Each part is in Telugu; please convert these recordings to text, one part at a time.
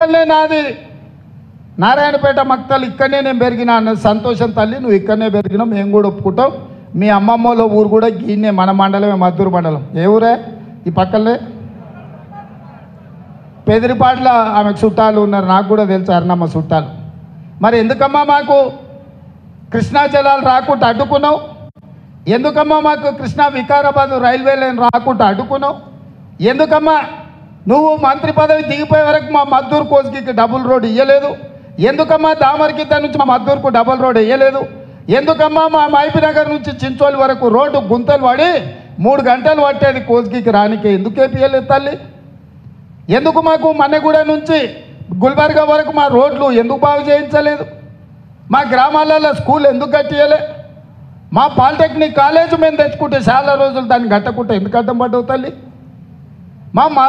నాది నారాయణపేట మక్తలు ఇక్కడనే నేను పెరిగినా అన్న సంతోషం తల్లి నువ్వు ఇక్కడనే పెరిగినావు మేము కూడా ఒప్పుకుంటాం మీ అమ్మమ్మలో ఊరు కూడా గీనే మన మండలమే మద్దూరు మండలం ఏ ఊరే ఈ పక్కనే పెదిరిపాట్ల ఆమెకు చుట్టాలు ఉన్నారు నాకు కూడా తెలుసు అర్ణమ్మ చుట్టాలు మరి ఎందుకమ్మా మాకు కృష్ణా జలాలు రాకుండా అడ్డుకున్నావు ఎందుకమ్మా మాకు కృష్ణా వికారాబాద్ రైల్వే లైన్ రాకుండా అడ్డుకున్నావు ఎందుకమ్మా నువ్వు మంత్రి పదవి దిగిపోయే వరకు మా మద్దూరు కోస్గికి డబుల్ రోడ్ ఇవ్వలేదు ఎందుకమ్మా దామర్గిద్ద నుంచి మా మద్దూరుకు డబుల్ రోడ్ వేయలేదు ఎందుకమ్మా మా మైపి నగర్ నుంచి చించోలి వరకు రోడ్డు గుంతలు పడి 3 గంటలు పట్టేది కోస్గికి రానికి ఎందుకు వేపియలేదు తల్లి ఎందుకు మాకు మన్నెగూడ నుంచి గుల్బర్గా వరకు మా రోడ్లు ఎందుకు బాగు చేయించలేదు మా గ్రామాలలో స్కూల్ ఎందుకు కట్టియలే మా పాలిటెక్నిక్ కాలేజ్ మేము తెచ్చుకుంటే చాలా రోజులు దాన్ని కట్టకుంటే ఎందుకు అడ్డం పడ్డవు తల్లి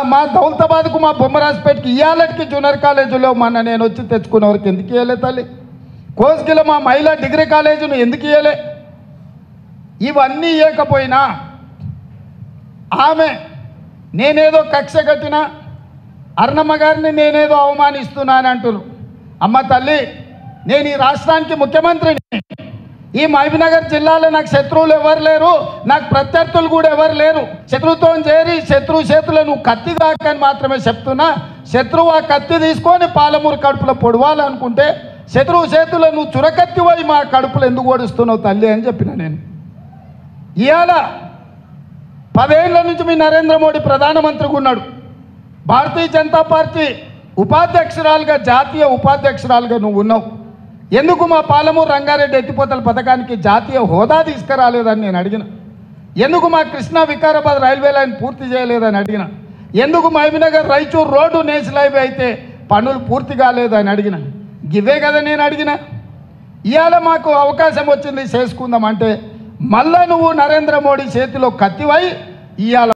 మా దౌలతాబాద్కు మా బొమ్మరాజపేటకి ఇయాలకి జూనియర్ కాలేజీలో మొన్న నేను వచ్చి తెచ్చుకునే వరకు ఎందుకు ఇవ్వలే తల్లి కోస్గిలో మా మహిళా డిగ్రీ కాలేజీను ఎందుకు ఇవ్వలే ఇవన్నీ ఇవ్వకపోయినా ఆమె నేనేదో కక్ష కట్టినా అర్ణమ్మ గారిని నేనేదో అవమానిస్తున్నాను అంటున్నాను అమ్మ తల్లి నేను ఈ రాష్ట్రానికి ముఖ్యమంత్రిని ఈ మహబూబ్నగర్ జిల్లాలో నాకు శత్రువులు ఎవరు లేరు నాకు ప్రత్యర్థులు కూడా ఎవరు లేరు శత్రుత్వం చేరి శత్రువు చేతులు నువ్వు కత్తి దాకని మాత్రమే చెప్తున్నా శత్రువు ఆ కత్తి తీసుకొని పాలమూరు కడుపులో పొడవాలనుకుంటే శత్రువు చేతులు నువ్వు చురకత్తి పోయి మా కడుపులో ఎందుకు ఓడిస్తున్నావు తల్లి అని చెప్పిన నేను ఇవాళ 10 ఏళ్ల నుంచి మీ నరేంద్ర మోడీ ప్రధానమంత్రిగా ఉన్నాడు భారతీయ జనతా పార్టీ ఉపాధ్యక్షురాలుగా జాతీయ ఉపాధ్యక్షురాలుగా నువ్వు ఉన్నావు ఎందుకు మా పాలమూరు రంగారెడ్డి ఎత్తిపోతల పథకానికి జాతీయ హోదా తీసుకురాలేదని నేను అడిగిన ఎందుకు మా కృష్ణా వికారాబాద్ రైల్వే లైన్ పూర్తి చేయలేదని అడిగిన ఎందుకు Mahabubnagar Raichur road national highway అయితే పనులు పూర్తి కాలేదని అడిగిన గివే కదా నేను అడిగిన ఇవాళ మాకు అవకాశం వచ్చింది చేసుకుందాం అంటే మళ్ళా నువ్వు నరేంద్ర మోడీ చేతిలో కత్తివై ఇవాళ